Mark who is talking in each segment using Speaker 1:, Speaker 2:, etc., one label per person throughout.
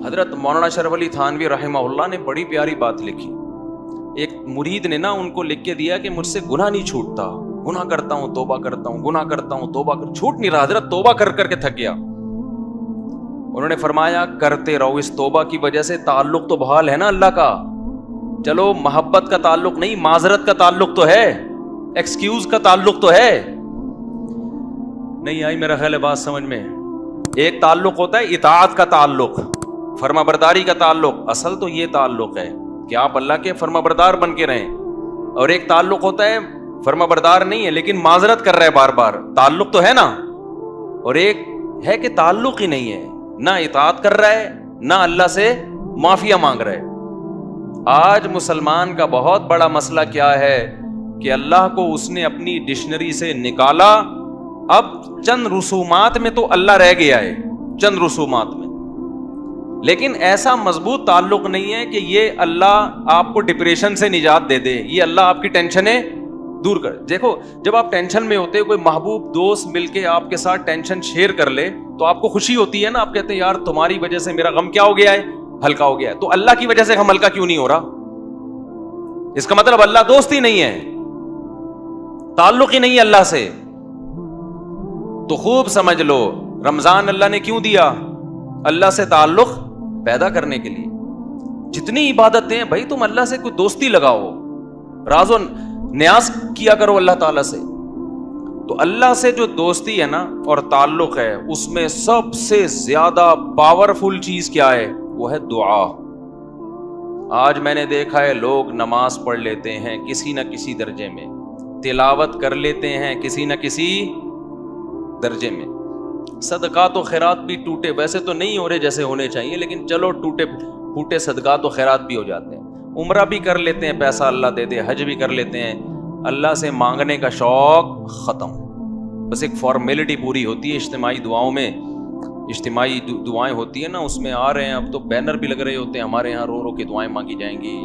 Speaker 1: حضرت مولانا اشرف علی تھانوی رحمہ اللہ نے بڑی پیاری بات لکھی. ایک مرید نے نا ان کو لکھ کے دیا کہ مجھ سے گناہ نہیں چھوٹتا, گناہ کرتا ہوں توبہ کرتا ہوں, گناہ کرتا ہوں توبہ چھوٹ نہیں رہا. حضرت توبہ کر کر کے تھک گیا. انہوں نے فرمایا کرتے رہو, اس توبہ کی وجہ سے تعلق تو بحال ہے نا اللہ کا. چلو محبت کا تعلق نہیں, معذرت کا تعلق تو ہے, ایکسکیوز کا تعلق تو ہے. نہیں آئی میرا خیال ہے بات سمجھ میں. ایک تعلق ہوتا ہے اطاعت کا تعلق, فرما برداری کا تعلق. اصل تو یہ تعلق ہے کہ آپ اللہ کے فرما بردار بن کے رہیں. اور ایک تعلق ہوتا ہے فرما بردار نہیں ہے لیکن معذرت کر رہا ہے بار بار, تعلق تو ہے نا. اور ایک ہے کہ تعلق ہی نہیں ہے, نہ اطاعت کر رہا ہے نہ اللہ سے معافیا مانگ رہا ہے. آج مسلمان کا بہت بڑا مسئلہ کیا ہے کہ اللہ کو اس نے اپنی ڈکشنری سے نکالا, اب چند رسومات میں تو اللہ رہ گیا ہے, چند رسومات میں. لیکن ایسا مضبوط تعلق نہیں ہے کہ یہ اللہ آپ کو ڈپریشن سے نجات دے دے, یہ اللہ آپ کی ٹینشنیں دور کر. دیکھو جب آپ ٹینشن میں ہوتے, کوئی محبوب دوست مل کے آپ کے ساتھ ٹینشن شیئر کر لے تو آپ کو خوشی ہوتی ہے نا. آپ کہتے ہیں یار تمہاری وجہ سے میرا غم کیا ہو گیا ہے, ہلکا ہو گیا ہے. تو اللہ کی وجہ سے غم ہلکا کیوں نہیں ہو رہا؟ اس کا مطلب اللہ دوست ہی نہیں ہے, تعلق ہی نہیں ہے اللہ سے. تو خوب سمجھ لو رمضان اللہ نے کیوں دیا؟ اللہ سے تعلق پیدا کرنے کے لیے. جتنی عبادتیں ہیں بھائی تم اللہ سے کوئی دوستی لگاؤ, راز و نیاز کیا کرو اللہ تعالیٰ سے. تو اللہ سے جو دوستی ہے نا اور تعلق ہے, اس میں سب سے زیادہ پاورفل چیز کیا ہے؟ وہ ہے دعا. آج میں نے دیکھا ہے لوگ نماز پڑھ لیتے ہیں کسی نہ کسی درجے میں, تلاوت کر لیتے ہیں کسی نہ کسی درجے میں, صدقات و خیرات بھی ٹوٹے ویسے تو نہیں ہو رہے جیسے ہونے چاہیے, لیکن چلو ٹوٹے پھوٹے صدقات و خیرات بھی ہو جاتے ہیں. عمرہ بھی کر لیتے ہیں, پیسہ اللہ دے دے, حج بھی کر لیتے ہیں. اللہ سے مانگنے کا شوق ختم, بس ایک فارمیلٹی پوری ہوتی ہے. اجتماعی دعاؤں میں, اجتماعی دعائیں ہوتی ہیں نا, اس میں آ رہے ہیں. اب تو بینر بھی لگ رہے ہوتے ہیں ہمارے یہاں, رو رو کے دعائیں مانگی جائیں گی.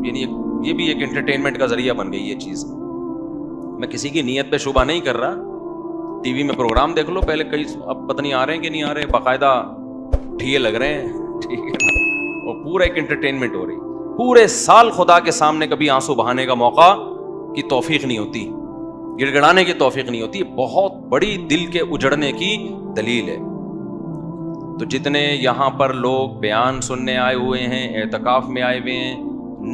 Speaker 1: یعنی یہ بھی ایک انٹرٹینمنٹ کا ذریعہ بن گئی یہ چیز. میں کسی کی نیت پہ شبہ نہیں کر رہا. ٹی وی میں پروگرام دیکھ لو پہلے, کئی اب پتہ نہیں آ رہے ہیں کہ نہیں آ رہے, باقاعدہ ٹھیے لگ رہے ہیں, ٹھیک ہے نا, اور پورا ایک انٹرٹینمنٹ ہو رہی. پورے سال خدا کے سامنے کبھی آنسو بہانے کا موقع کی توفیق نہیں ہوتی, گڑ گڑانے کی توفیق نہیں ہوتی. بہت بڑی دل کے اجڑنے کی دلیل ہے. تو جتنے یہاں پر لوگ بیان سننے آئے ہوئے ہیں, اعتکاف میں آئے ہوئے ہیں,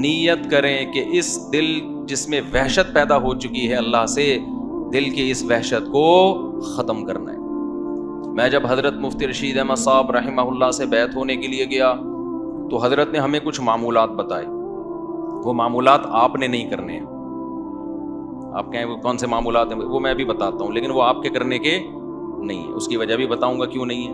Speaker 1: نیت کریں کہ اس دل جس میں وحشت پیدا ہو چکی ہے اللہ سے, دل کی اس وحشت کو ختم کرنا ہے. میں جب حضرت مفتی رشید احمد صاحب رحمہ اللہ سے بیعت ہونے کے لیے گیا تو حضرت نے ہمیں کچھ معمولات بتائے. وہ معمولات آپ نے نہیں کرنے ہیں. آپ کہیں وہ کون سے معمولات ہیں, وہ میں بھی بتاتا ہوں, لیکن وہ آپ کے کرنے کے نہیں ہے. اس کی وجہ بھی بتاؤں گا کیوں نہیں ہے.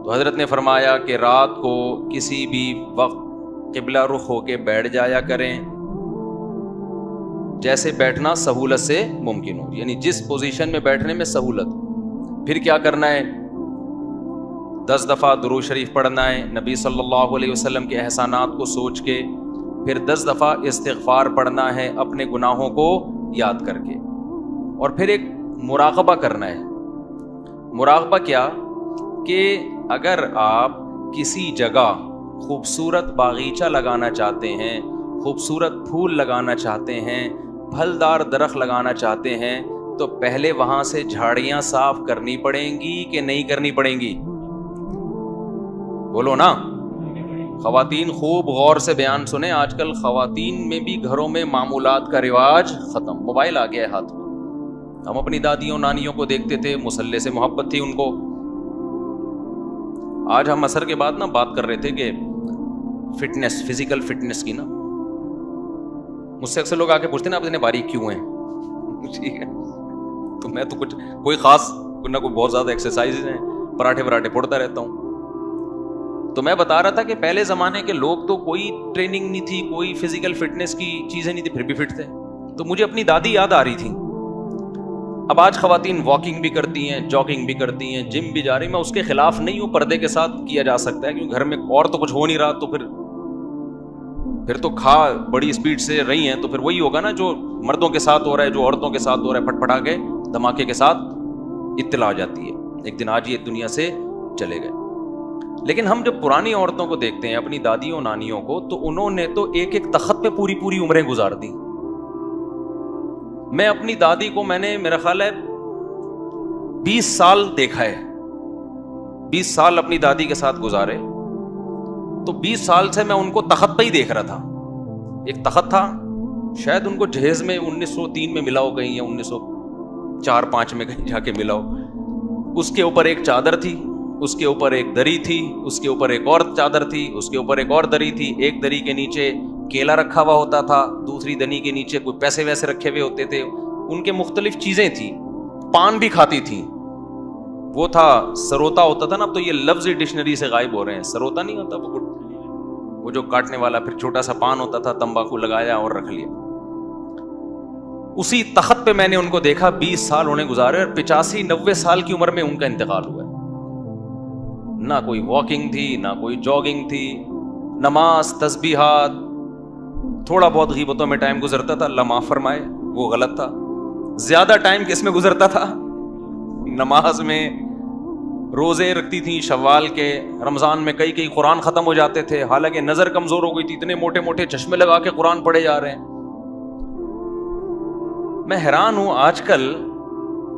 Speaker 1: تو حضرت نے فرمایا کہ رات کو کسی بھی وقت قبلہ رخ ہو کے بیٹھ جایا کریں, جیسے بیٹھنا سہولت سے ممکن ہو, یعنی جس پوزیشن میں بیٹھنے میں سہولت. پھر کیا کرنا ہے؟ 10 دفعہ درود شریف پڑھنا ہے نبی صلی اللہ علیہ وسلم کے احسانات کو سوچ کے. پھر 10 دفعہ استغفار پڑھنا ہے اپنے گناہوں کو یاد کر کے. اور پھر ایک مراقبہ کرنا ہے. مراقبہ کیا کہ اگر آپ کسی جگہ خوبصورت باغیچہ لگانا چاہتے ہیں, خوبصورت پھول لگانا چاہتے ہیں, پھلدار درخت لگانا چاہتے ہیں, تو پہلے وہاں سے جھاڑیاں صاف کرنی پڑیں گی کہ نہیں کرنی پڑیں گی؟ بولو نا. خواتین خوب غور سے بیان سنیں. آج کل خواتین میں بھی گھروں میں معمولات کا رواج ختم. موبائل آ گیا ہے ہاتھ میں. ہم اپنی دادیوں نانیوں کو دیکھتے تھے, مصلے سے محبت تھی ان کو. آج ہم عصر کے بعد نا بات کر رہے تھے کہ فٹنس, فزیکل فٹنس کی نا. مجھ سے اکثر لوگ آ کے پوچھتے ہیں نا آپ اتنے باریک کیوں ہیں, ٹھیک ہے, تو میں تو کوئی خاص نہ کوئی بہت زیادہ ایکسرسائز ہیں, پراٹھے وراٹھے پڑتا رہتا ہوں. تو میں بتا رہا تھا کہ پہلے زمانے کے لوگ تو کوئی ٹریننگ نہیں تھی, کوئی فزیکل فٹنس کی چیزیں نہیں تھی, پھر بھی فٹ تھے. تو مجھے اپنی دادی یاد آ رہی تھی. اب آج خواتین واکنگ بھی کرتی ہیں, جاگنگ بھی کرتی ہیں, جم بھی جا رہی ہیں. میں اس کے خلاف نہیں ہوں, پردے کے ساتھ کیا جا سکتا ہے, کیونکہ گھر میں اور تو کچھ ہو نہیں رہا, تو پھر تو کھا بڑی اسپیڈ سے رہی ہیں, تو پھر وہی ہوگا نا جو مردوں کے ساتھ ہو رہا ہے, جو عورتوں کے ساتھ ہو رہا ہے, پھٹ پٹا کے دھماکے کے ساتھ اطلاع آ جاتی ہے. ایک دن آج یہ دنیا سے چلے گئے. لیکن ہم جب پرانی عورتوں کو دیکھتے ہیں, اپنی دادیوں نانیوں کو, تو انہوں نے تو ایک ایک تخت پہ پوری پوری عمریں گزار دی. میں اپنی دادی کو میں نے میرا خیال ہے 20 سال دیکھا ہے, 20 سال اپنی دادی کے ساتھ گزارے. تو 20 سال سے میں ان کو تخت پہ ہی دیکھ رہا تھا. ایک تخت تھا, شاید ان کو جہیز میں 1903 میں ملا ہو کہیں, یا 1904-05 میں کہیں جا کے ملا ہو. اس کے اوپر ایک چادر تھی, اس کے اوپر ایک دری تھی, اس کے اوپر ایک اور چادر تھی, اس کے اوپر ایک اور دری تھی. ایک دری کے نیچے کیلا رکھا ہوا ہوتا تھا, دوسری دری کے نیچے کوئی پیسے ویسے رکھے ہوئے ہوتے تھے. ان کے مختلف چیزیں تھیں. پان بھی کھاتی تھیں. وہ تھا سروتا ہوتا تھا نا, اب تو یہ لفظ ڈکشنری سے غائب ہو رہے ہیں. سروتا نہیں ہوتا وہ جو کاٹنے والا, پھر چھوٹا سا پان ہوتا تھا, تمباکو لگایا اور رکھ لیا. اسی تخت پہ میں نے ان کو دیکھا. 20 سال انہیں گزارے, اور 85-90 سال کی عمر میں ان کا انتقال ہوا ہے. نہ کوئی واکنگ تھی, نہ کوئی جاگنگ تھی, نماز, تسبیحات, تھوڑا بہت غیبتوں میں ٹائم گزرتا تھا, اللہ معاف فرمائے وہ غلط تھا. زیادہ ٹائم کس میں گزرتا تھا؟ نماز میں. روزے رکھتی تھیں شوال کے, رمضان میں کئی قرآن ختم ہو جاتے تھے, حالانکہ نظر کمزور ہو گئی تھی, اتنے موٹے موٹے چشمے لگا کے قرآن پڑھے جا رہے ہیں. میں حیران ہوں آج کل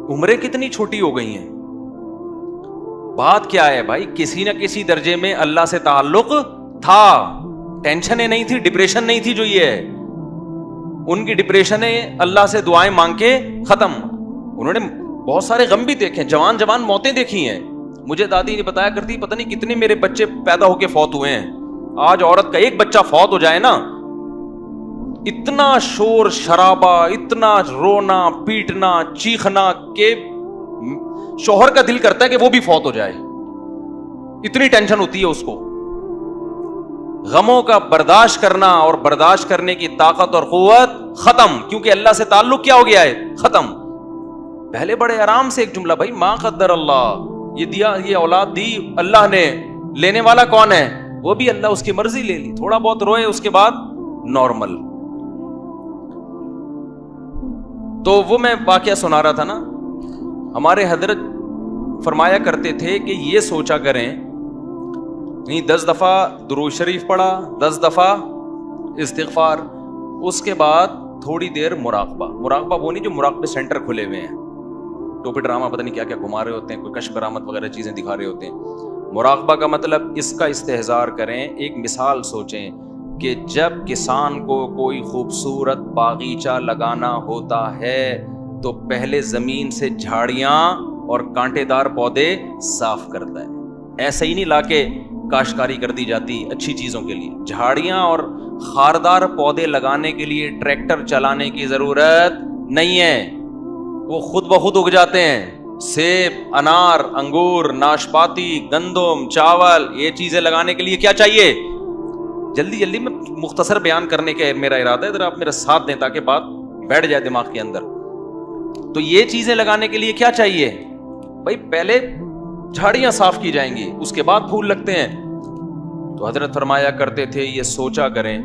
Speaker 1: عمریں کتنی چھوٹی ہو گئی ہیں. بات کیا ہے بھائی؟ کسی نہ کسی درجے میں اللہ سے تعلق تھا, ٹینشنیں نہیں تھی, ڈپریشن نہیں تھی جو یہ ہے. ان کی ڈپریشنیں اللہ سے دعائیں مانگ کے ختم. انہوں نے بہت سارے غم بھی دیکھے, جوان موتیں دیکھی ہیں. مجھے دادی نے بتایا کرتی, پتہ نہیں کتنے میرے بچے پیدا ہو کے فوت ہوئے ہیں. آج عورت کا ایک بچہ فوت ہو جائے نا, اتنا شور شرابہ, اتنا رونا پیٹنا چیخنا کہ شوہر کا دل کرتا ہے کہ وہ بھی فوت ہو جائے. اتنی ٹینشن ہوتی ہے اس کو. غموں کا برداشت کرنا اور برداشت کرنے کی طاقت اور قوت ختم, کیونکہ اللہ سے تعلق کیا ہو گیا ہے؟ ختم. پہلے بڑے آرام سے ایک جملہ, بھائی ما قدر اللہ, یہ دیا, یہ اولاد دی اللہ نے, لینے والا کون ہے؟ وہ بھی اللہ, اس کی مرضی لے لی. تھوڑا بہت روئے, اس کے بعد نارمل. تو وہ میں واقعہ سنا رہا تھا نا, ہمارے حضرت فرمایا کرتے تھے کہ یہ سوچا کریں, 10 دفعہ درود شریف پڑھا, 10 دفعہ استغفار, اس کے بعد تھوڑی دیر مراقبہ. مراقبہ وہ نہیں جو مراقبے سینٹر کھلے ہوئے ہیں, ٹوپی ڈرامہ پتہ نہیں کیا کیا گھما رہے ہوتے ہیں, کوئی کشف کرامت وغیرہ چیزیں دکھا رہے ہوتے ہیں. مراقبہ کا مطلب اس کا استحضار کریں. ایک مثال سوچیں کہ جب کسان کو کوئی خوبصورت باغیچہ لگانا ہوتا ہے تو پہلے زمین سے جھاڑیاں اور کانٹے دار پودے صاف کرتا ہے. ایسے ہی نہیں لا کے کاشتکاری کر دی جاتی اچھی چیزوں کے لیے. جھاڑیاں اور خاردار پودے لگانے کے لیے ٹریکٹر چلانے کی ضرورت نہیں ہے, وہ خود بخود اگ جاتے ہیں. سیب, انار, انگور, ناشپاتی, گندم, چاول, یہ چیزیں لگانے کے لیے کیا چاہیے؟ جلدی میں مختصر بیان کرنے کا میرا ارادہ ہے, ذرا آپ میرا ساتھ دیں تاکہ بات بیٹھ جائے دماغ کے اندر. تو یہ چیزیں لگانے کے لیے کیا چاہیے بھائی؟ پہلے جھاڑیاں صاف کی جائیں گی, اس کے بعد پھول لگتے ہیں. تو حضرت فرمایا کرتے تھے, یہ سوچا کریں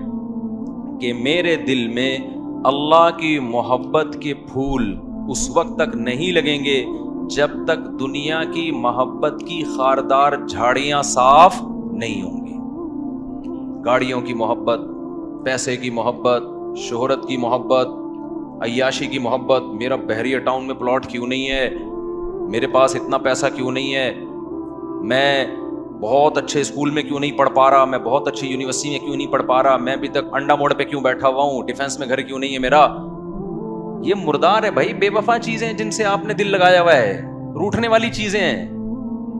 Speaker 1: کہ میرے دل میں اللہ کی محبت کے پھول اس وقت تک نہیں لگیں گے جب تک دنیا کی محبت کی خاردار جھاڑیاں صاف نہیں ہوں گی. گاڑیوں کی محبت, پیسے کی محبت, شہرت کی محبت, عیاشی کی محبت, میرا بحریہ ٹاؤن میں پلاٹ کیوں نہیں ہے, میرے پاس اتنا پیسہ کیوں نہیں ہے, میں بہت اچھے اسکول میں کیوں نہیں پڑھ پا رہا, میں بہت اچھی یونیورسٹی میں کیوں نہیں پڑھ پا رہا, میں ابھی تک انڈا موڑ پہ کیوں بیٹھا ہوا ہوں, ڈیفینس میں گھر کیوں نہیں ہے میرا. یہ مردار ہے بھائی, بے وفا چیزیں جن سے آپ نے دل لگایا ہوا ہے, روٹنے والی چیزیں ہیں.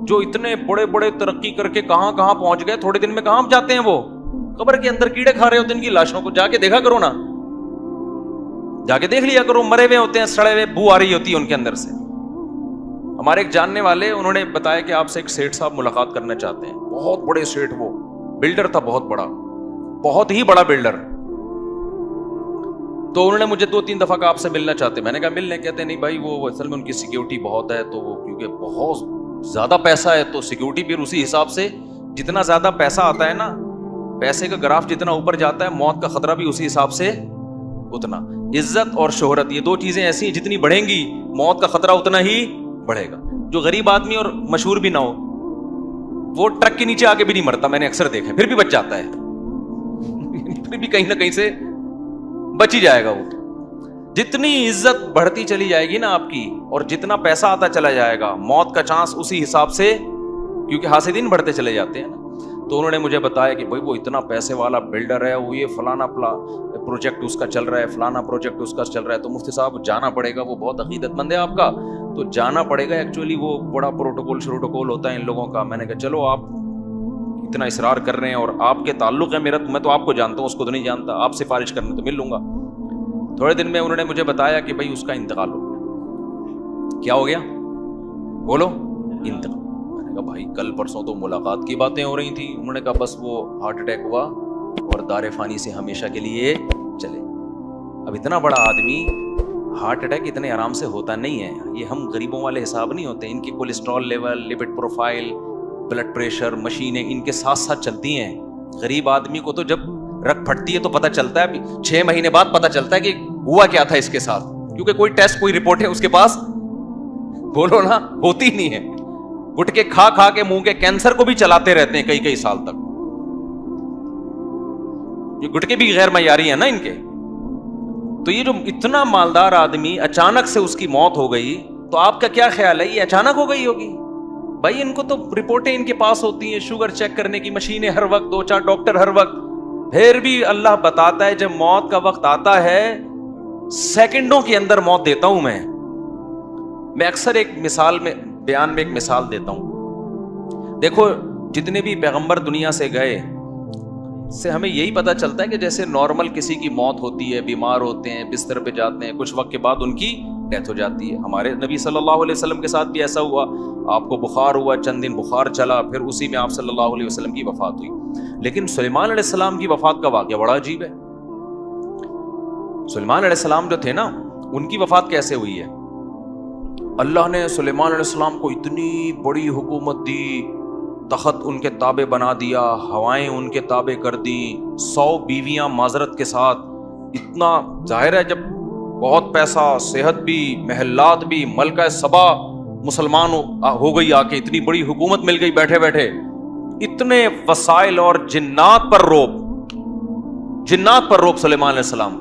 Speaker 1: جو اتنے بڑے بڑے ترقی کر کے کہاں کہاں پہنچ گئے, تھوڑے دن میں کہاں جاتے ہیں وہ؟ قبر کے اندر کیڑے کھا رہے ہوتے ہیں ان کی لاشوں کو. جا کے دیکھا کرو نا, جا کے دیکھ لیا کرو, مرے ہوئے ہوتے ہیں, سڑے ہوئے, بو آ رہی ہوتی ہے ان کے اندر سے. ہمارے ایک جاننے والے, انہوں نے بتایا کہ آپ سے ایک سیٹھ صاحب ملاقات کرنا چاہتے ہیں. بہت بڑے سیٹھ, وہ بلڈر تھا, بہت بڑا, بہت ہی بڑا بلڈر. تو انہوں نے مجھے 2-3 دفعہ کہا آپ سے ملنا چاہتے ہیں. میں نے کہا ملنے, کہتے نہیں بھائی وہ اصل میں ان کی سیکیورٹی بہت ہے, تو وہ کیونکہ بہت زیادہ پیسہ ہے تو سیکیورٹی بھی اسی حساب سے, جتنا زیادہ پیسہ آتا ہے نا, پیسے کا گراف جتنا اوپر جاتا ہے, موت کا خطرہ بھی اسی حساب سے اتنا. عزت اور شہرت, یہ 2 چیزیں ایسی ہیں جتنی بڑھیں گی موت کا خطرہ اتنا ہی بڑھے گا. جو غریب آدمی اور مشہور بھی نہ ہو وہ ٹرک کے نیچے آگے بھی نہیں مرتا, میں نے اکثر دیکھا, پھر بھی بچ جاتا ہے, پھر بھی کہیں نہ کہیں سے بچ ہی جائے گا وہ. جتنی عزت بڑھتی چلی جائے گی نا آپ کی, اور جتنا پیسہ آتا چلا جائے گا, موت کا چانس اسی حساب سے, کیونکہ حاسدین بڑھتے چلے جاتے ہیں نا. تو انہوں نے مجھے بتایا کہ بھائی وہ اتنا پیسے والا بلڈر ہے, وہ یہ فلانا پروجیکٹ اس کا چل رہا ہے, فلانا پروجیکٹ اس کا چل رہا ہے, تو مفتی صاحب جانا پڑے گا, وہ بہت عقیدت مند ہے آپ کا, تو جانا پڑے گا. ایکچولی وہ بڑا پروٹوکول ہوتا ہے ان لوگوں کا. میں نے کہا چلو آپ اتنا اصرار کر رہے ہیں اور آپ کے تعلق ہے میرا, میں تو آپ کو جانتا ہوں, اس کو تو نہیں جانتا, آپ سفارش کرنے تو مل لوں گا. تھوڑے دن میں انہوں نے مجھے بتایا کہ بھائی اس کا انتقال ہو گیا. کیا ہو گیا بولو؟ انتقال. میں نے کہا بھائی کل پرسوں تو ملاقات کی باتیں ہو رہی تھیں. انہوں نے کہا بس وہ ہارٹ اٹیک ہوا اور دار فانی سے ہمیشہ کے لیے چلے. اب اتنا بڑا آدمی, ہارٹ اٹیک اتنے آرام سے ہوتا نہیں ہے. یہ ہم غریبوں والے حساب نہیں ہوتے. ان کی cholesterol level, lipid profile, blood pressure, مشینیں ان کے ساتھ ساتھ چلتی ہیں. غریب آدمی کو تو جب رگ پھٹتی ہے تو پتہ چلتا ہے, 6 مہینے بعد پتہ چلتا ہے کہ ہوا کیا تھا اس کے ساتھ, کیونکہ کوئی ٹیسٹ, کوئی رپورٹ ہے اس کے پاس, بولو نا, ہوتی نہیں ہے. گٹکے کھا کھا کے منہ کے کینسر کو بھی چلاتے رہتے ہیں کئی سال تک. یہ گٹکے بھی غیر معیاری ہیں نا ان کے. تو یہ جو اتنا مالدار آدمی اچانک سے اس کی موت ہو گئی, تو آپ کا کیا خیال ہے, یہ اچانک ہو گئی ہوگی؟ بھائی ان کو تو رپورٹیں ان کے پاس ہوتی ہیں, شوگر چیک کرنے کی مشینیں ہر وقت, 2-4 ڈاکٹر ہر وقت. پھر بھی اللہ بتاتا ہے جب موت کا وقت آتا ہے, سیکنڈوں کے اندر موت دیتا ہوں میں اکثر ایک مثال میں, بیان میں ایک مثال دیتا ہوں. دیکھو جتنے بھی پیغمبر دنیا سے گئے, سے ہمیں یہی پتا چلتا ہے کہ جیسے نارمل کسی کی موت ہوتی ہے, بیمار ہوتے ہیں, بستر پہ جاتے ہیں, کچھ وقت کے بعد ان کی ڈیتھ ہو جاتی ہے. ہمارے نبی صلی اللہ علیہ وسلم کے ساتھ بھی ایسا ہوا. آپ کو بخار ہوا, چند دن بخار چلا, پھر اسی میں آپ صلی اللہ علیہ وسلم کی وفات ہوئی. لیکن سلیمان علیہ السلام کی وفات کا واقعہ بڑا عجیب ہے. سلیمان علیہ السلام جو تھے نا, ان کی وفات کیسے ہوئی ہے؟ اللہ نے سلیمان علیہ السلام کو اتنی بڑی حکومت دی, تخت ان کے تابع بنا دیا, ہوائیں ان کے تابع کر دی, 100 بیویاں معذرت کے ساتھ. اتنا ظاہر ہے جب بہت پیسہ, صحت بھی, محلات بھی, ملکہ سبا مسلمان ہو گئی, آ کے اتنی بڑی حکومت مل گئی بیٹھے بیٹھے, اتنے وسائل, اور جنات پر روب سلیمان علیہ السلام.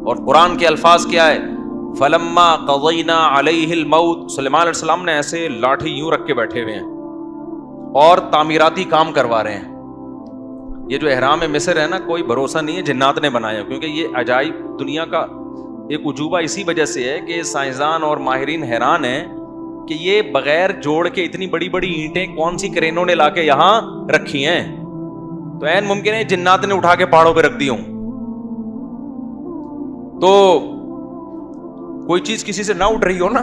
Speaker 1: اور قرآن کے الفاظ کیا ہے؟ فلما قضینا علیہ الموت, سلیمان علیہ السلام نے ایسے لاٹھی یوں رکھ کے بیٹھے ہوئے ہیں اور تعمیراتی کام کروا رہے ہیں. یہ جو احرام مصر ہے نا, کوئی بھروسہ نہیں ہے جنات نے بنایا, کیونکہ یہ عجائب دنیا کا ایک عجوبہ اسی وجہ سے ہے کہ سائنسدان اور ماہرین حیران ہیں کہ یہ بغیر جوڑ کے اتنی بڑی بڑی اینٹیں کون سی کرینوں نے لا کے یہاں رکھی ہیں. تو عین ممکن ہے جنات نے اٹھا کے پہاڑوں پہ رکھ دی ہوں. تو کوئی چیز کسی سے نہ اٹھ رہی ہو نا,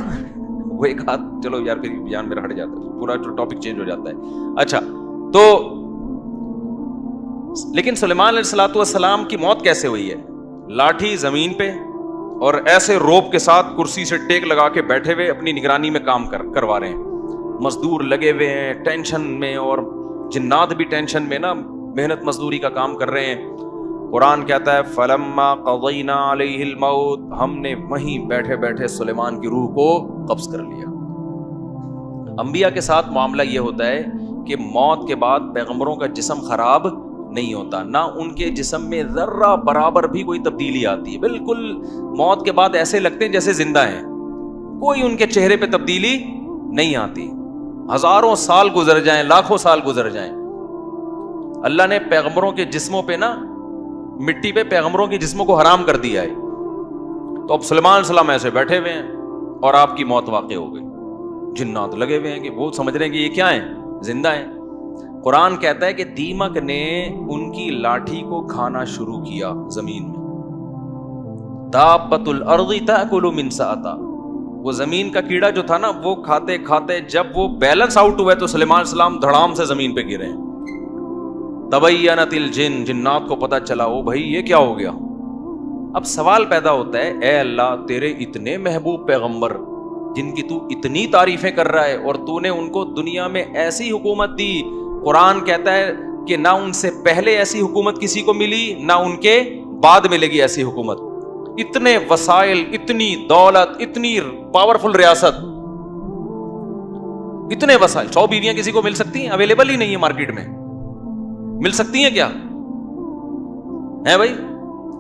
Speaker 1: وہ ایک ہاتھ, چلو یار پھر بیان میرا ہٹ جاتا ہے, پورا جو ٹاپک چینج ہو جاتا ہے. اچھا, تو لیکن سلیمان علیہ السلام کی موت کیسے ہوئی ہے؟ لاٹھی زمین پہ, اور ایسے روپ کے ساتھ کرسی سے ٹیک لگا کے بیٹھے ہوئے اپنی نگرانی میں کام کروا رہے ہیں. مزدور لگے ہوئے ہیں ٹینشن میں, اور جنات بھی ٹینشن میں نا, محنت مزدوری کا کام کر رہے ہیں. قرآن کہتا ہے فلما قضینا علیہ الموت, ہم نے وہیں بیٹھے بیٹھے سلیمان کی روح کو قبض کر لیا. انبیاء کے ساتھ معاملہ یہ ہوتا ہے کہ موت کے بعد پیغمبروں کا جسم خراب نہیں ہوتا, نہ ان کے جسم میں ذرہ برابر بھی کوئی تبدیلی آتی ہے. بالکل موت کے بعد ایسے لگتے ہیں جیسے زندہ ہیں, کوئی ان کے چہرے پہ تبدیلی نہیں آتی. ہزاروں سال گزر جائیں, لاکھوں سال گزر جائیں, اللہ نے پیغمبروں کے جسموں پہ نا, مٹی پہ پیغمبروں کے جسموں کو حرام کر دیا ہے. تو اب سلیمان علیہ السلام ایسے بیٹھے ہوئے ہیں اور آپ کی موت واقع ہو گئی. جنات لگے ہوئے ہیں کہ وہ سمجھ رہے ہیں کہ یہ کیا ہیں, زندہ ہیں. قرآن کہتا ہے کہ دیمک نے ان کی لاٹھی کو کھانا شروع کیا زمین میں. دابۃ الارض تاکل من سأتہ, وہ زمین کا کیڑا جو تھا نا, وہ کھاتے کھاتے جب وہ بیلنس آؤٹ ہوئے تو سلیمان علیہ السلام دھڑام سے زمین پہ گرے. تبینت الجن, جنات کو پتا چلا او بھائی یہ کیا ہو گیا. اب سوال پیدا ہوتا ہے, اے اللہ تیرے اتنے محبوب پیغمبر جن کی تو اتنی تعریفیں کر رہا ہے, اور تو نے ان کو دنیا میں ایسی حکومت دی. قرآن کہتا ہے کہ نہ ان سے پہلے ایسی حکومت کسی کو ملی, نہ ان کے بعد ملے گی ایسی حکومت. اتنے وسائل, اتنی دولت, اتنی پاورفل ریاست, اتنے وسائل, 100 بیویاں کسی کو مل سکتی ہیں؟ اویلیبل ہی نہیں ہے مارکیٹ میں. مل سکتی ہیں کیا ہے بھائی؟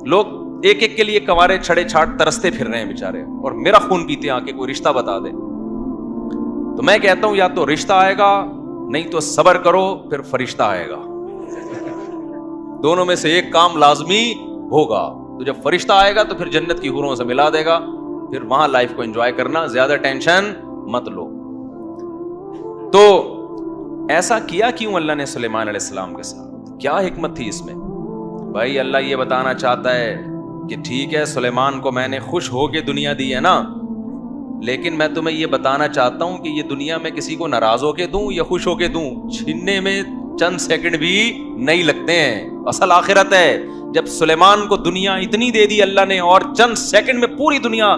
Speaker 1: لوگ ایک ایک کے لیے کنوارے چھڑے چھاٹ ترستے پھر رہے ہیں بیچارے, اور میرا خون پیتے ہیں آ کے کوئی رشتہ بتا دے. تو میں کہتا ہوں یا تو رشتہ آئے گا, نہیں تو صبر کرو پھر فرشتہ آئے گا. دونوں میں سے ایک کام لازمی ہوگا. تو جب فرشتہ آئے گا تو پھر جنت کی حوروں سے ملا دے گا, پھر وہاں لائف کو انجوائے کرنا, زیادہ ٹینشن مت لو. تو ایسا کیا کیوں اللہ نے سلیمان علیہ السلام کے ساتھ؟ کیا حکمت تھی اس میں؟ بھائی اللہ یہ بتانا چاہتا ہے کہ ٹھیک ہے سلیمان کو میں نے خوش ہو کے دنیا دی ہے نا, لیکن میں تمہیں یہ بتانا چاہتا ہوں کہ یہ دنیا میں کسی کو ناراض ہو کے دوں یا خوش ہو کے دوں, چھیننے میں چند سیکنڈ بھی نہیں لگتے ہیں. اصل آخرت ہے. جب سلیمان کو دنیا اتنی دے دی اللہ نے اور چند سیکنڈ میں پوری دنیا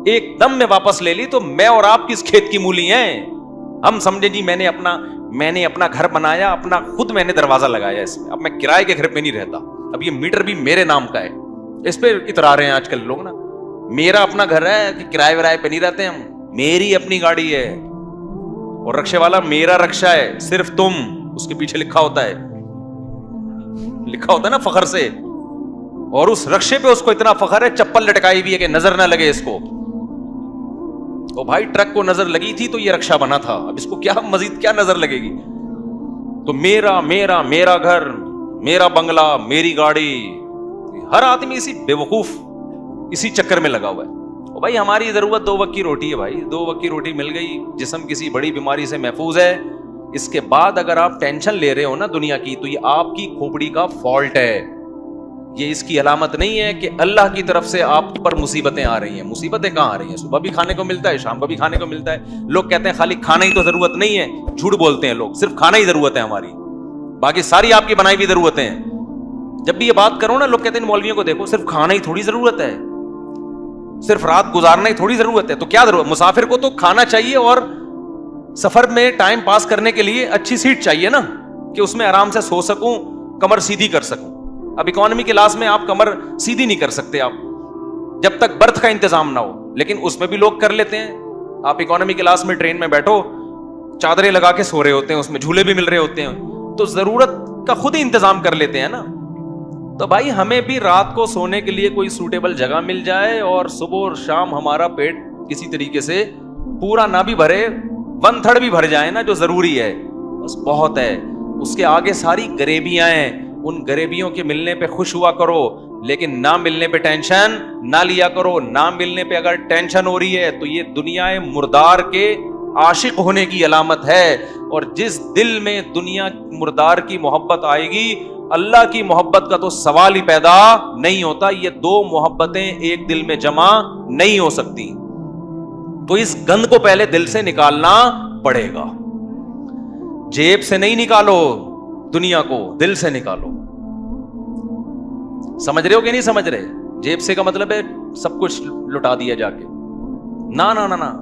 Speaker 1: ایک دم میں واپس لے لی, تو میں اور آپ کس کھیت کی مولی ہیں؟ ہم سمجھے جی میں نے اپنا گھر بنایا, اپنا خود میں نے دروازہ لگایا اس میں, اب میں کرائے کے گھر پہ نہیں رہتا, اب یہ میٹر بھی میرے نام کا ہے. اس پہ اترا رہے ہیں آج کل لوگ نا, میرا اپنا گھر ہے کہ کرائے ورائے پہ نہیں رہتے ہم, میری اپنی گاڑی ہے, اور رکشے والا میرا رکشہ ہے, صرف تم, اس کے پیچھے لکھا ہوتا ہے نا فخر سے, اور اس رکشے پہ اس کو اتنا فخر ہے چپل لٹکائی ہوئی ہے کہ نظر نہ لگے اس کو. او بھائی ٹرک کو نظر لگی تھی تو یہ رکشہ بنا تھا, اب اس کو کیا مزید کیا نظر لگے گی؟ تو میرا گھر, میرا بنگلہ, میری گاڑی, ہر آدمی اسی بے وقوف اسی چکر میں لگا ہوا ہے. او بھائی ہماری ضرورت 2 وقت کی روٹی ہے بھائی, 2 وقت کی روٹی مل گئی, جسم کسی بڑی بیماری سے محفوظ ہے. اس کے بعد اگر آپ ٹینشن لے رہے ہو نا دنیا کی, تو یہ آپ کی کھوپڑی کا فالٹ ہے. یہ اس کی علامت نہیں ہے کہ اللہ کی طرف سے آپ پر مصیبتیں آ رہی ہیں. مصیبتیں کہاں آ رہی ہیں؟ صبح بھی کھانے کو ملتا ہے, شام کو بھی کھانے کو ملتا ہے. لوگ کہتے ہیں خالی کھانا ہی تو ضرورت نہیں ہے, جھوٹ بولتے ہیں لوگ, صرف کھانا ہی ضرورت ہے ہماری, باقی ساری آپ کی بنائی ہوئی ضرورتیں ہیں. جب بھی یہ بات کرو نا لوگ کہتے ہیں مولویوں کو دیکھو, صرف کھانا ہی تھوڑی ضرورت ہے, صرف رات گزارنا ہی تھوڑی ضرورت ہے. تو کیا ضرورت؟ مسافر کو تو کھانا چاہیے اور سفر میں ٹائم پاس کرنے کے لیے اچھی سیٹ چاہیے نا, کہ اس میں آرام سے سو سکوں, کمر سیدھی کر سکوں. اب اکانومی کلاس میں آپ کمر سیدھی نہیں کر سکتے آپ جب تک برتھ کا انتظام نہ ہو, لیکن اس میں بھی لوگ کر لیتے ہیں. آپ اکانومی کلاس میں ٹرین میں بیٹھو, چادریں لگا کے سو رہے ہوتے ہیں, اس میں جھولے بھی مل رہے ہوتے ہیں, تو ضرورت کا خود ہی انتظام کر لیتے ہیں نا. تو بھائی ہمیں بھی رات کو سونے کے لیے کوئی سوٹیبل جگہ مل جائے, اور صبح اور شام ہمارا پیٹ کسی طریقے سے پورا نہ بھی بھرے, 1/3 بھی بھر جائے نا, جو ضروری ہے بس بہت ہے. اس کے آگے ساری غریبیاں ہیں, ان غریبیوں کے ملنے پہ خوش ہوا کرو, لیکن نہ ملنے پہ ٹینشن نہ لیا کرو. نہ ملنے پہ اگر ٹینشن ہو رہی ہے تو یہ دنیا مردار کے عاشق ہونے کی علامت ہے. اور جس دل میں دنیا مردار کی محبت آئے گی, اللہ کی محبت کا تو سوال ہی پیدا نہیں ہوتا. یہ 2 محبتیں ایک دل میں جمع نہیں ہو سکتی. تو اس گند کو پہلے دل سے نکالنا پڑے گا. جیب سے نہیں نکالو دنیا کو, دل سے نکالو. سمجھ رہے ہو کہ نہیں سمجھ رہے؟ جیب سے کا مطلب ہے سب کچھ لٹا دیا جا کے, نہ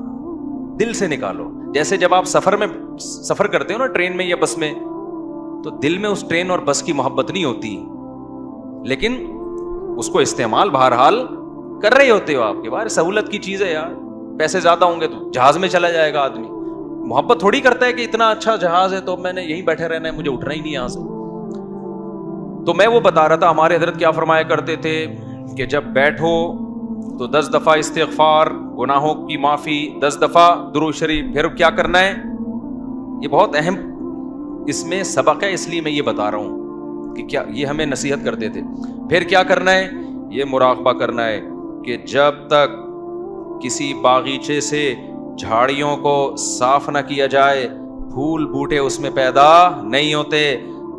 Speaker 1: دل سے نکالو. جیسے جب آپ سفر کرتے ہو نا ٹرین میں یا بس میں, تو دل میں اس ٹرین اور بس کی محبت نہیں ہوتی, لیکن اس کو استعمال بہرحال کر رہے ہوتے ہو آپ کے. بار سہولت کی چیز ہے یار, پیسے زیادہ ہوں گے تو جہاز میں چلا جائے گا آدمی. محبت تھوڑی کرتا ہے کہ اتنا اچھا جہاز ہے تو میں نے یہیں بیٹھے رہنا ہے, مجھے اٹھنا ہی نہیں یہاں سے. تو میں وہ بتا رہا تھا ہمارے حضرت کیا فرمایا کرتے تھے کہ جب بیٹھو تو 10 دفعہ استغفار, گناہوں کی معافی, 10 دفعہ درود شریف. پھر کیا کرنا ہے؟ یہ بہت اہم اس میں سبق ہے, اس لیے میں یہ بتا رہا ہوں کہ کیا یہ ہمیں نصیحت کرتے تھے. پھر کیا کرنا ہے؟ یہ مراقبہ کرنا ہے کہ جب تک کسی باغیچے سے جھاڑیوں کو صاف نہ کیا جائے, پھول بوٹے اس میں پیدا نہیں ہوتے.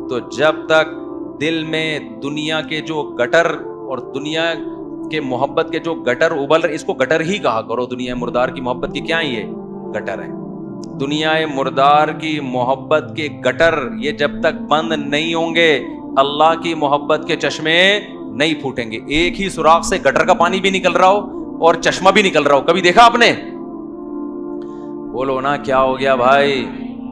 Speaker 1: تو جب تک دل میں دنیا کے جو گٹر اور دنیا کے محبت کے جو گٹر ابل رہے, اس کو گٹر ہی کہا کرو. دنیا مردار کی محبت کی کیا یہ گٹر ہے. دنیا مردار کی محبت کے گٹر یہ جب تک بند نہیں ہوں گے, اللہ کی محبت کے چشمے نہیں پھوٹیں گے. ایک ہی سوراخ سے گٹر کا پانی بھی نکل رہا ہو اور چشمہ بھی نکل رہا ہو, کبھی دیکھا آپ نے؟ بولو نا کیا ہو گیا بھائی؟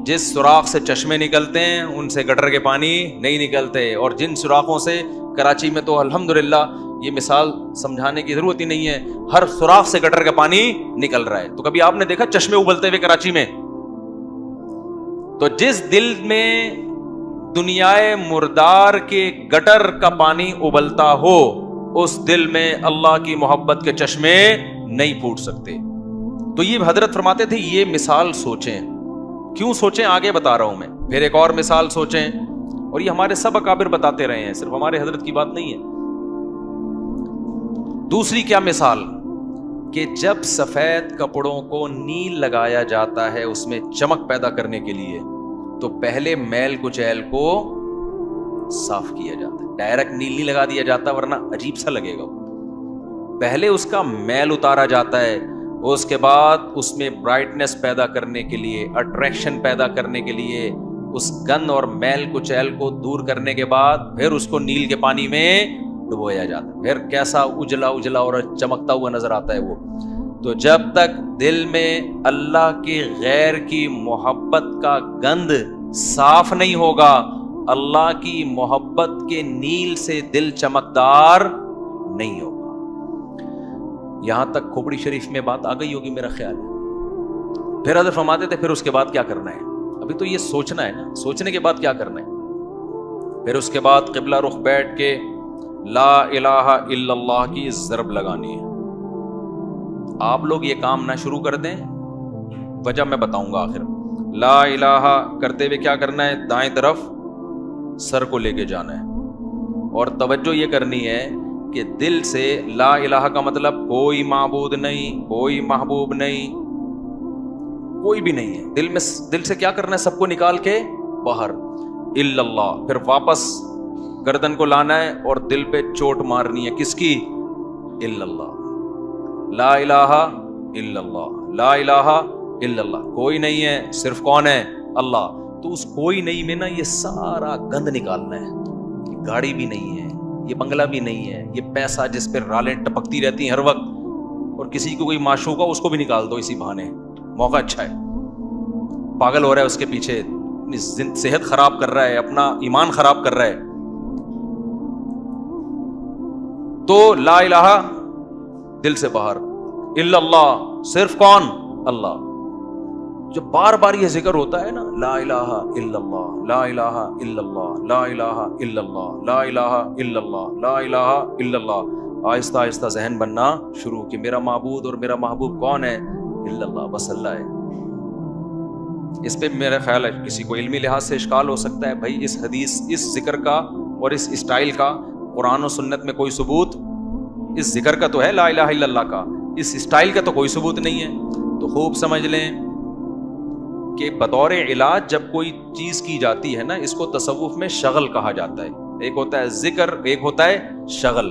Speaker 1: جس سوراخ سے چشمے نکلتے ہیں ان سے گٹر کے پانی نہیں نکلتے. اور جن سوراخوں سے, کراچی میں تو الحمدللہ یہ مثال سمجھانے کی ضرورت ہی نہیں ہے, ہر سوراخ سے گٹر کا پانی نکل رہا ہے. تو کبھی آپ نے دیکھا چشمے ابلتے ہوئے کراچی میں؟ تو جس دل میں دنیائے مردار کے گٹر کا پانی ابلتا ہو اس دل میں اللہ کی محبت کے چشمے نہیں پھوٹ سکتے. تو یہ حضرت فرماتے تھے یہ مثال سوچیں. کیوں سوچیں آگے بتا رہا ہوں میں. پھر ایک اور مثال سوچیں, اور یہ ہمارے سب اکابر بتاتے رہے ہیں, صرف ہمارے حضرت کی بات نہیں ہے. دوسری کیا مثال کہ جب سفید کپڑوں کو نیل لگایا جاتا ہے اس میں چمک پیدا کرنے کے لیے, تو پہلے میل کچیل کو صاف کیا جاتا ہے. ڈائریکٹ نیل نہیں لگا دیا جاتا ورنہ عجیب سا لگے گا. پہلے اس کا میل اتارا جاتا ہے, اس کے بعد اس میں برائٹنس پیدا کرنے کے لیے, اٹریکشن پیدا کرنے کے لیے, اس گند اور میل کچیل کو دور کرنے کے بعد پھر اس کو نیل کے پانی میں ڈبویا جاتا ہے. پھر کیسا اجلا اجلا اور چمکتا ہوا نظر آتا ہے وہ. تو جب تک دل میں اللہ کے غیر کی محبت کا گند صاف نہیں ہوگا, اللہ کی محبت کے نیل سے دل چمکدار نہیں ہوگا. یہاں تک کھوپڑی شریف میں بات آ گئی ہوگی میرا خیال ہے. پھر حضرت فرماتے تھے پھر اس کے بعد کیا کرنا ہے. ابھی تو یہ سوچنا ہے نا, سوچنے کے بعد کیا کرنا ہے. پھر اس کے بعد قبلہ رخ بیٹھ کے لا الہ الا اللہ کی ضرب لگانی ہے. آپ لوگ یہ کام نہ شروع کر دیں, وجہ میں بتاؤں گا آخر. لا الہ کرتے ہوئے کیا کرنا ہے, دائیں طرف سر کو لے کے جانا ہے, اور توجہ یہ کرنی ہے کہ دل سے لا الہ کا مطلب کوئی معبود نہیں, کوئی محبوب نہیں, کوئی بھی نہیں ہے. دل سے کیا کرنا ہے, سب کو نکال کے باہر الا اللہ. پھر واپس گردن کو لانا ہے اور دل پہ چوٹ مارنی ہے. کس کی؟ الا اللہ. لا الہ الا اللہ, لا الہ الا اللہ. کوئی نہیں ہے, صرف کون ہے؟ اللہ. تو اس کوئی نہیں میں نا یہ سارا گند نکالنا ہے. گاڑی بھی نہیں ہے, یہ بنگلہ بھی نہیں ہے, یہ پیسہ جس پہ رالیں ٹپکتی رہتی ہیں ہر وقت, اور کسی کو کوئی معشوق ہو اس کو بھی نکال دو اسی بہانے, موقع اچھا ہے. پاگل ہو رہا ہے اس کے پیچھے, صحت خراب کر رہا ہے, اپنا ایمان خراب کر رہا ہے. تو لا الہ دل سے باہر, الا اللہ صرف کون؟ اللہ. جب بار بار یہ ذکر ہوتا ہے نا, لا الہ الا اللہ, لا الہ الا اللہ, لا الہ الا اللہ, لا الہ الا اللہ, لا الہ الا اللہ, آہستہ آہستہ ذہن بننا شروع کہ میرا معبود اور میرا محبوب کون ہے؟ الا اللہ, بس اللہ ہے. اس پہ میرا خیال ہے کسی کو علمی لحاظ سے اشکال ہو سکتا ہے, بھائی اس حدیث, اس ذکر کا اور اس اسٹائل کا قرآن و سنت میں کوئی ثبوت, اس ذکر کا تو ہے لا الہ الا اللہ کا, اس اسٹائل کا تو کوئی ثبوت نہیں ہے. تو خوب سمجھ لیں کہ بطور علاج جب کوئی چیز کی جاتی ہے نا, اس کو تصوف میں شغل کہا جاتا ہے. ایک ہوتا ہے ذکر, ایک ہوتا ہے شغل.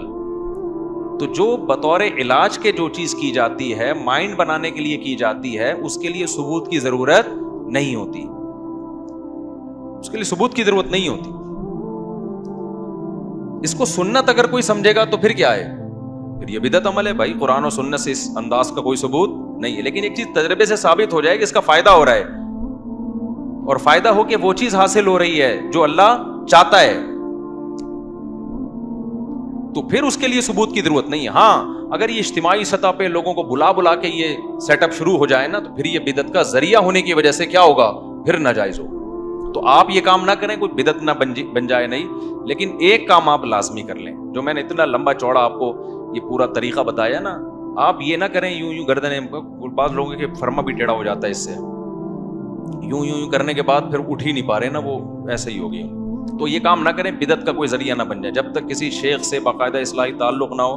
Speaker 1: تو جو بطور علاج کے جو چیز کی جاتی ہے, مائنڈ بنانے کے لیے کی جاتی ہے, اس کے لیے ثبوت کی ضرورت نہیں ہوتی, اس کے لیے ثبوت کی ضرورت نہیں ہوتی. اس کو سنت اگر کوئی سمجھے گا تو پھر کیا ہے, پھر یہ بدعت عمل ہے. بھائی قرآن و سنت سے اس انداز کا کوئی ثبوت نہیں ہے, لیکن ایک چیز تجربے سے ثابت ہو جائے کہ اس کا فائدہ ہو رہا ہے, اور فائدہ ہو کہ وہ چیز حاصل ہو رہی ہے جو اللہ چاہتا ہے, تو پھر اس کے لیے ثبوت کی ضرورت نہیں ہے. ہاں اگر یہ اجتماعی سطح پہ لوگوں کو بلا کے یہ سیٹ اپ شروع ہو جائے نا, تو پھر یہ بدعت کا ذریعہ ہونے کی وجہ سے کیا ہوگا, پھر ناجائز ہو. تو آپ یہ کام نہ کریں, کوئی بدعت نہ بن جائے نہیں, لیکن ایک کام آپ لازمی کر لیں. جو میں نے اتنا لمبا چوڑا آپ کو یہ پورا طریقہ بتایا نا, آپ یہ نہ کریں یوں گردنیں, بعض لوگوں کے فرما بھی ٹیڑھا ہو جاتا ہے اس سے, یوں کرنے کے بعد پھر اٹھ ہی نہیں پا رہے نا, وہ ایسے ہی ہوگی. تو یہ کام نہ کریں, بدعت کا کوئی ذریعہ نہ بن جائے. جب تک کسی شیخ سے باقاعدہ اصلاحی تعلق نہ ہو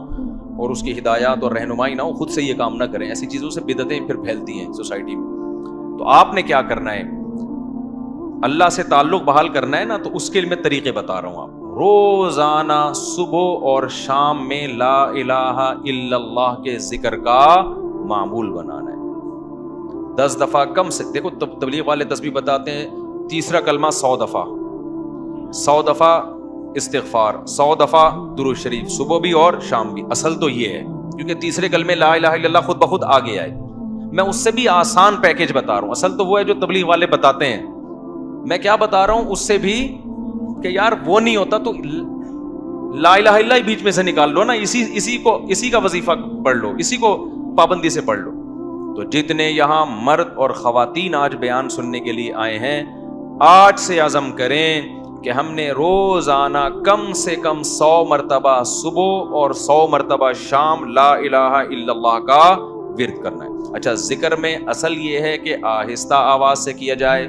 Speaker 1: اور اس کی ہدایات اور رہنمائی نہ ہو, خود سے یہ کام نہ کریں. ایسی چیزوں سے بدعتیں پھر پھیلتی ہیں سوسائٹی میں. تو آپ نے کیا کرنا ہے, اللہ سے تعلق بحال کرنا ہے نا, تو اس کے لیے میں طریقے بتا رہا ہوں آپ. روزانہ صبح اور شام میں لا الہ الا اللہ کے ذکر کا معمول بنانا ہے. 10 دفعہ کم سے, دیکھو تبلیغ والے تسبیح بتاتے ہیں, تیسرا کلمہ 100 دفعہ, 100 دفعہ استغفار, 100 دفعہ درود شریف, صبح بھی اور شام بھی. اصل تو یہ ہے, کیونکہ تیسرے کلمے لا الہ الا اللہ خود بخود آ گیا ہے. میں اس سے بھی آسان پیکیج بتا رہا ہوں. اصل تو وہ ہے جو تبلیغ والے بتاتے ہیں. میں کیا بتا رہا ہوں اس سے بھی, کہ یار وہ نہیں ہوتا تو لا الہ الا اللہ بیچ میں سے نکال لو نا, اسی کا وظیفہ پڑھ لو, اسی کو پابندی سے پڑھ لو. تو جتنے یہاں مرد اور خواتین آج بیان سننے کے لیے آئے ہیں, آج سے عزم کریں کہ ہم نے روزانہ کم سے کم 100 مرتبہ صبح اور 100 مرتبہ شام لا الہ الا اللہ کا ورد کرنا ہے. اچھا، ذکر میں اصل یہ ہے کہ آہستہ آواز سے کیا جائے.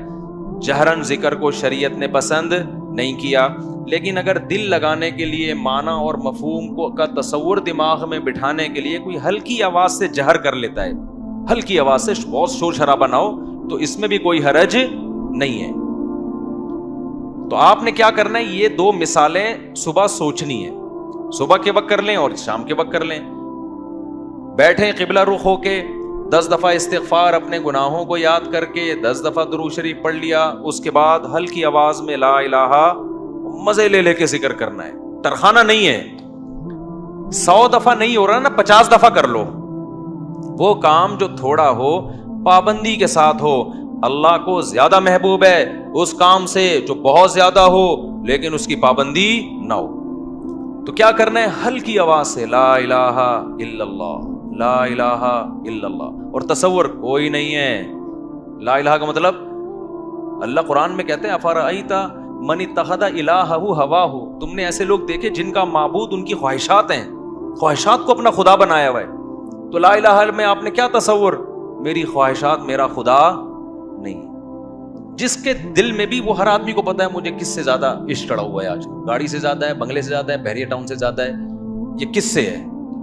Speaker 1: جہرن ذکر کو شریعت نے پسند نہیں کیا، لیکن اگر دل لگانے کے لیے معنی اور مفہوم کو کا تصور دماغ میں بٹھانے کے لیے کوئی ہلکی آواز سے جہر کر لیتا ہے، ہلکی آواز سے بہت شور شرابہ نہ ہو، تو اس میں بھی کوئی حرج نہیں ہے. تو آپ نے کیا کرنا ہے، یہ 2 مثالیں صبح سوچنی ہے. صبح کے وقت کر لیں اور شام کے وقت کر لیں. بیٹھیں قبلہ رخ ہو کے 10 دفعہ استغفار اپنے گناہوں کو یاد کر کے 10 دفعہ درود شریف پڑھ لیا. اس کے بعد ہلکی آواز میں لا الہ مزے لے لے کے ذکر کرنا ہے. ترخانہ نہیں ہے. 100 دفعہ نہیں ہو رہا نا، 50 دفعہ کر لو. وہ کام جو تھوڑا ہو پابندی کے ساتھ ہو. اللہ کو زیادہ محبوب ہے اس کام سے جو بہت زیادہ ہو لیکن اس کی پابندی نہ ہو. تو کیا کرنا ہے، ہلکی آواز سے لا الہ الا اللہ، لا الہ الا اللہ. اور تصور کوئی نہیں ہے. لا الہ کا مطلب اللہ قرآن میں کہتے ہیں افرأیت من اتخذ الہہ ہواہ. تم نے ایسے لوگ دیکھے جن کا معبود ان کی خواہشات ہیں، خواہشات کو اپنا خدا بنایا ہوا ہے. تو لا الہ میں آپ نے کیا تصور، میری خواہشات میرا خدا نہیں. جس کے دل میں بھی، وہ ہر آدمی کو پتا ہے مجھے کس سے زیادہ عشق چڑھا ہوا ہے آج. گاڑی سے زیادہ ہے، بنگلے سے زیادہ ہے، بحریہ ٹاؤن سے زیادہ ہے. یہ کس سے ہے؟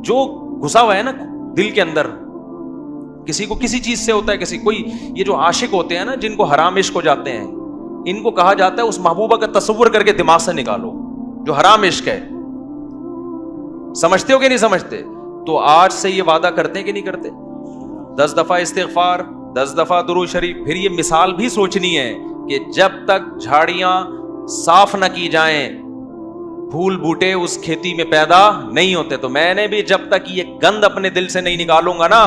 Speaker 1: جو گھسا ہوا ہے نا دل کے اندر. کسی کو کسی چیز سے ہوتا ہے، کسی کوئی. یہ جو عاشق ہوتے ہیں نا جن کو حرام عشق ہو جاتے ہیں، ان کو کہا جاتا ہے اس محبوبہ کا تصور کر کے دماغ سے نکالو جو حرام عشق ہے. سمجھتے ہو کہ نہیں سمجھتے؟ تو آج سے یہ وعدہ کرتے ہیں کہ نہیں کرتے؟ 10 دفعہ استغفار، 10 دفعہ درود شریف. پھر یہ مثال بھی سوچنی ہے کہ جب تک جھاڑیاں صاف نہ کی جائیں پھول بوٹے اس کھیتی میں پیدا نہیں ہوتے. تو میں نے بھی جب تک یہ گند اپنے دل سے نہیں نکالوں گا نا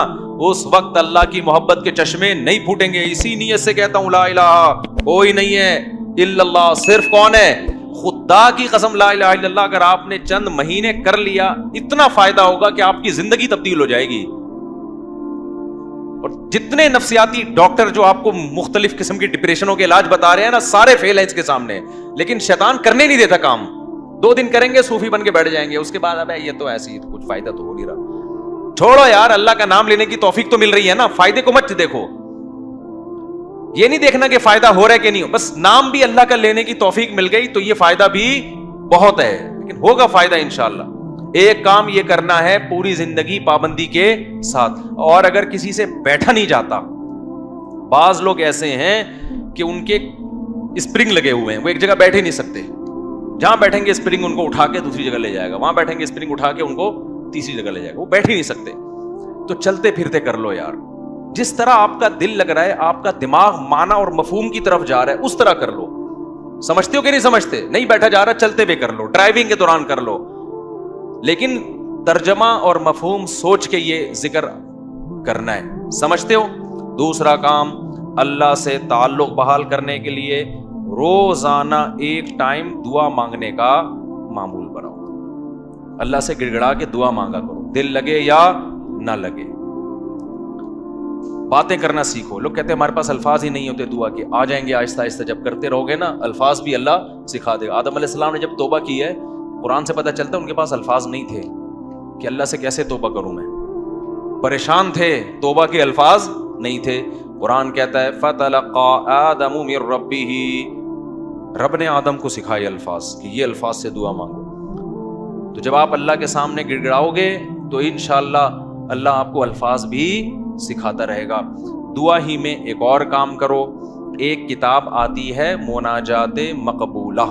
Speaker 1: اس وقت اللہ کی محبت کے چشمے نہیں پھوٹیں گے. اسی نیت سے کہتا ہوں لا الہ کوئی نہیں ہے الا اللہ. صرف کون ہے؟ خدا کی قسم لا الہ الا اللہ اگر آپ نے چند مہینے کر لیا اتنا فائدہ ہوگا کہ آپ کی زندگی تبدیل ہو جائے گی. اور جتنے نفسیاتی ڈاکٹر جو آپ کو مختلف قسم کی ڈپریشنوں کے علاج بتا رہے ہیں نا سارے فیل ہیں اس کے سامنے. لیکن شیطان کرنے نہیں دیتا کام. 2 دن کریں گے صوفی بن کے بیٹھ جائیں گے، اس کے بعد اب یہ تو ایسی کچھ فائدہ تو ہو نہیں رہا. چھوڑو یار، اللہ کا نام لینے کی توفیق تو مل رہی ہے نا. فائدے کو مت دیکھو، یہ نہیں دیکھنا کہ فائدہ ہو رہا ہے کہ نہیں ہو. بس نام بھی اللہ کا لینے کی توفیق مل گئی تو یہ فائدہ بھی بہت ہے. لیکن ہوگا فائدہ انشاءاللہ. ایک کام یہ کرنا ہے پوری زندگی پابندی کے ساتھ. اور اگر کسی سے بیٹھا نہیں جاتا، بعض لوگ ایسے ہیں کہ ان کے اسپرنگ لگے ہوئے ہیں، وہ ایک جگہ بیٹھ ہی نہیں سکتے. جہاں بیٹھیں گے اسپرنگ ان کو اٹھا کے دوسری جگہ لے جائے گا، وہاں بیٹھیں گے اسپرنگ اٹھا کے ان کو تیسری جگہ لے جائے گا. وہ بیٹھ ہی نہیں سکتے. تو چلتے پھرتے کر لو یار. جس طرح آپ کا دل لگ رہا ہے، آپ کا دماغ معنی اور مفہوم کی طرف جا رہا ہے، اس طرح کر لو. سمجھتے ہو کہ نہیں سمجھتے؟ نہیں بیٹھا جا رہا چلتے ہوئے کر لو، ڈرائیونگ کے دوران کر لو. لیکن ترجمہ اور مفہوم سوچ کے یہ ذکر کرنا ہے. سمجھتے ہو؟ دوسرا کام، اللہ سے تعلق بحال کرنے کے لیے روزانہ ایک ٹائم دعا مانگنے کا معمول بناؤ. اللہ سے گڑگڑا کے دعا مانگا کرو، دل لگے یا نہ لگے. باتیں کرنا سیکھو. لوگ کہتے ہیں ہمارے پاس الفاظ ہی نہیں ہوتے دعا کے. آ جائیں گے آہستہ آہستہ. جب کرتے رہو گے نا الفاظ بھی اللہ سکھا دے گا. آدم علیہ السلام نے جب توبہ کی ہے، قرآن سے پتہ چلتا ہے ان کے پاس الفاظ نہیں تھے کہ اللہ سے کیسے توبہ کروں میں. پریشان تھے، توبہ کے الفاظ نہیں تھے. قرآن کہتا ہے فَتَلَقَّى آدَمُ مِن رَبِّهِ، رب نے آدم کو سکھائے الفاظ کہ یہ الفاظ سے دعا مانگو. تو جب آپ اللہ کے سامنے گڑ گڑاؤ گے تو انشاءاللہ اللہ آپ کو الفاظ بھی سکھاتا رہے گا. دعا ہی میں ایک اور کام کرو. ایک کتاب آتی ہے مناجات مقبولہ.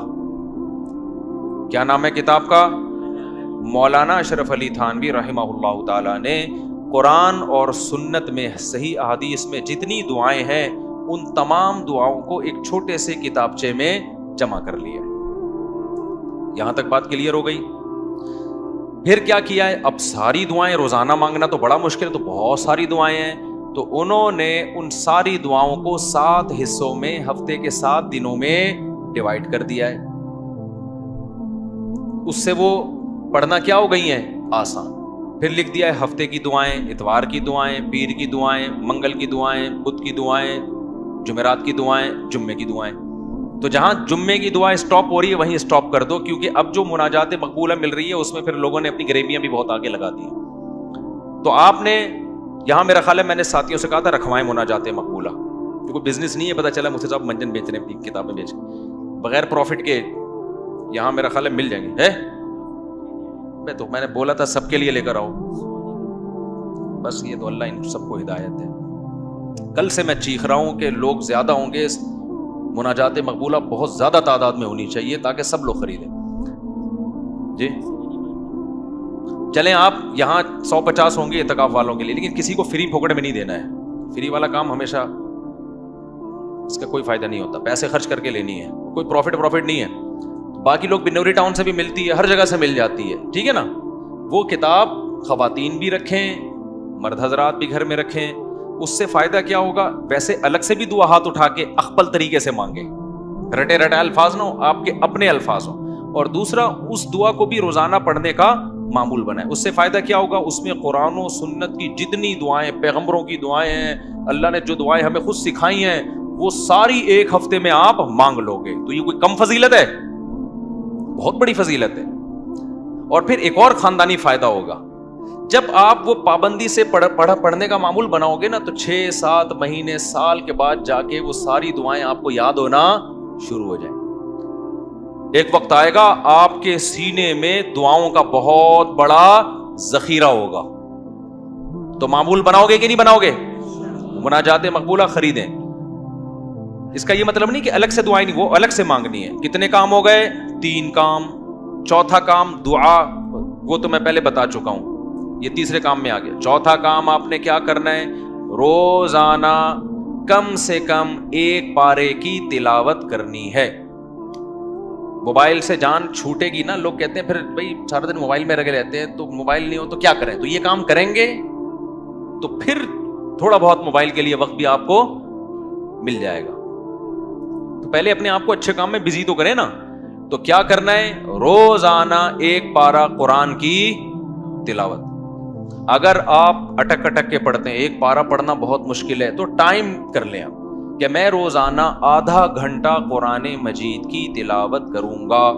Speaker 1: کیا نام ہے کتاب کا؟ مولانا اشرف علی تھانوی رحمہ اللہ تعالی نے قرآن اور سنت میں صحیح احادیث میں جتنی دعائیں ہیں ان تمام دعاؤں کو ایک چھوٹے سے کتابچے میں جمع کر لیا. یہاں تک بات کلیئر ہو گئی؟ پھر کیا کیا ہے؟ اب ساری دعائیں روزانہ مانگنا تو بڑا مشکل ہے، تو بہت ساری دعائیں ہیں. تو انہوں نے ان ساری دعاؤں کو 7 حصوں میں ہفتے کے 7 دنوں میں ڈیوائیڈ کر دیا ہے. اس سے وہ پڑھنا کیا ہو گئی ہیں؟ آسان. پھر لکھ دیا ہے ہفتے کی دعائیں، اتوار کی دعائیں، پیر کی دعائیں، منگل کی دعائیں، بدھ کی دعائیں، جمعرات کی دعائیں، جمعے کی دعائیں. تو جہاں جمعے کی دعا اسٹاپ ہو رہی ہے وہیں اسٹاپ کر دو، کیونکہ اب جو مناجات مقبولہ مل رہی ہے اس میں پھر لوگوں نے اپنی گریویاں بھی بہت آگے لگا دی. تو آپ نے یہاں میرا خیال ہے میں نے ساتھیوں سے کہا تھا رکھوائیں مناجات مقبولہ، کوئی بزنس نہیں ہے، پتہ چلا مفتی صاحب منجن بیچ رہے ہیں، اپنی کتابیں بیچ بغیر پروفٹ کے، یہاں میرا خیال ہے مل جائیں گے. تو میں نے بولا تھا سب کے لیے لے کر آؤ، بس یہ تو اللہ ان سب کو ہدایت ہے. کل سے میں چیخ رہا ہوں کہ لوگ زیادہ ہوں گے، مناجات مقبولہ بہت زیادہ تعداد میں ہونی چاہیے تاکہ سب لوگ خریدیں. جی چلیں آپ یہاں 150 ہوں گے اعتکاف والوں کے لیے، لیکن کسی کو فری پھوکڑ میں نہیں دینا ہے. فری والا کام ہمیشہ اس کا کوئی فائدہ نہیں ہوتا، پیسے خرچ کر کے لینی ہے، کوئی پروفٹ نہیں ہے. باقی لوگ بنوری ٹاؤن سے بھی ملتی ہے، ہر جگہ سے مل جاتی ہے، ٹھیک ہے نا. وہ کتاب خواتین بھی رکھیں، مرد حضرات بھی گھر میں رکھیں. اس سے فائدہ کیا ہوگا؟ ویسے الگ سے بھی دعا ہاتھ اٹھا کے اخبل طریقے سے مانگے، رٹے الفاظ نہ ہو، آپ کے اپنے الفاظ ہوں. اور دوسرا اس دعا کو بھی روزانہ پڑھنے کا معمول بنائے. اس سے فائدہ کیا ہوگا؟ اس میں قرآن و سنت کی جتنی دعائیں، پیغمبروں کی دعائیں ہیں، اللہ نے جو دعائیں ہمیں خود سکھائی ہیں، وہ ساری ایک ہفتے میں آپ مانگ لو گے. تو یہ کوئی کم فضیلت ہے؟ بہت بڑی فضیلت ہے. اور پھر ایک اور خاندانی فائدہ ہوگا، جب آپ وہ پابندی سے پڑھنے کا معمول بناؤ گے نا، تو 6-7 مہینے، سال کے بعد جا کے وہ ساری دعائیں آپ کو یاد ہونا شروع ہو جائیں. ایک وقت آئے گا آپ کے سینے میں دعاؤں کا بہت بڑا ذخیرہ ہوگا. تو معمول بناؤ گے کہ نہیں بناؤ گے؟ مناجات مقبولہ خریدیں. اس کا یہ مطلب نہیں کہ الگ سے دعائیں نہیں، وہ الگ سے مانگنی ہے. کتنے کام ہو گئے؟ 3 کام. چوتھا کام دعا، وہ تو میں پہلے بتا چکا ہوں، یہ تیسرے کام میں آ گیا. چوتھا کام آپ نے کیا کرنا ہے؟ روزانہ کم سے کم 1 پارے کی تلاوت کرنی ہے. موبائل سے جان چھوٹے گی نا، لوگ کہتے ہیں پھر بھائی سارا دن موبائل میں لگے رہتے ہیں، تو موبائل نہیں ہو تو کیا کریں؟ تو یہ کام کریں گے تو پھر تھوڑا بہت موبائل کے لیے وقت بھی آپ کو مل جائے گا. تو پہلے اپنے آپ کو اچھے کام میں بزی تو کریں نا. تو کیا کرنا ہے؟ روزانہ 1 پارہ قرآن کی تلاوت. اگر آپ اٹک کے پڑھتے ہیں، 1 پارہ پڑھنا بہت مشکل ہے، تو ٹائم کر لیں آپ کہ میں روزانہ آدھا گھنٹہ قرآن مجید کی تلاوت کروں گا.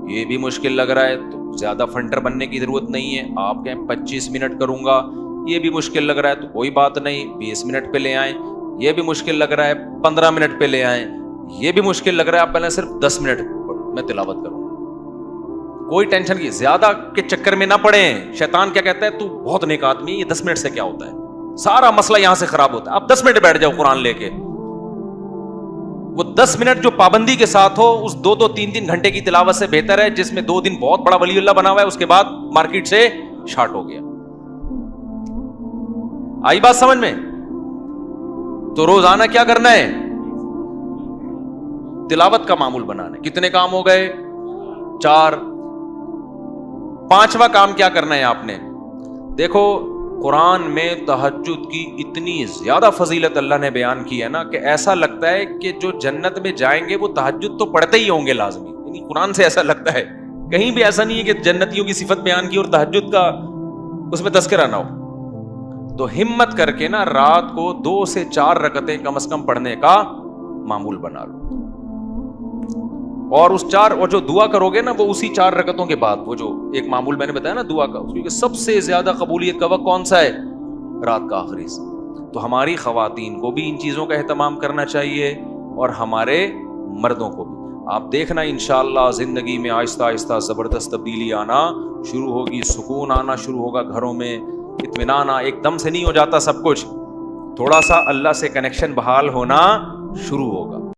Speaker 1: یہ بھی مشکل لگ رہا ہے تو زیادہ فنٹر بننے کی ضرورت نہیں ہے، آپ کہیں 25 منٹ کروں گا. یہ بھی مشکل لگ رہا ہے تو کوئی بات نہیں، 20 منٹ پہ لے آئیں. یہ بھی مشکل لگ رہا ہے 15 منٹ پہ لے آئیں. یہ بھی مشکل لگ رہا ہے آپ پہلے صرف 10 منٹ میں تلاوت کروں. کوئی ٹینشن کی زیادہ کے چکر میں نہ پڑیں. شیطان کیا کہتا ہے؟ تو بہت نیک آدمی ہے، یہ 10 منٹ سے کیا ہوتا ہے؟ سارا مسئلہ یہاں سے خراب ہوتا ہے. آپ 10 منٹ بیٹھ جاؤ قرآن لے کے. وہ 10 منٹ جو پابندی کے ساتھ ہو، اس 2-3 گھنٹے کی تلاوت سے بہتر ہے جس میں 2 دن بہت بڑا ولی اللہ بنا ہوا ہے، اس کے بعد مارکیٹ سے شارٹ ہو گیا. آئی بات سمجھ میں؟ تو روزانہ کیا کرنا ہے؟ تلاوت کا معمول بنانا ہے. کتنے کام ہو گئے؟ 4. 5واں کام کیا کرنا ہے آپ نے؟ دیکھو قرآن میں تہجد کی اتنی زیادہ فضیلت اللہ نے بیان کی ہے نا کہ ایسا لگتا ہے کہ جو جنت میں جائیں گے وہ تہجد تو پڑھتے ہی ہوں گے لازمی. یعنی قرآن سے ایسا لگتا ہے، کہیں بھی ایسا نہیں ہے کہ جنتیوں کی صفت بیان کی اور تہجد کا اس میں تذکرہ نہ ہو. تو ہمت کر کے نا رات کو 2 سے 4 رکعتیں کم از کم پڑھنے کا معمول بنا لو. اور اس 4 اور جو دعا کرو گے نا وہ اسی 4 رکعتوں کے بعد، وہ جو ایک معمول میں نے بتایا نا دعا کا، کیونکہ سب سے زیادہ قبولیت کا وقت کون سا ہے؟ رات کا آخری حصہ. تو ہماری خواتین کو بھی ان چیزوں کا اہتمام کرنا چاہیے اور ہمارے مردوں کو بھی. آپ دیکھنا انشاءاللہ زندگی میں آہستہ آہستہ زبردست تبدیلی آنا شروع ہوگی، سکون آنا شروع ہوگا گھروں میں، اطمینان. ایک دم سے نہیں ہو جاتا سب کچھ، تھوڑا سا اللہ سے کنیکشن بحال ہونا شروع ہوگا.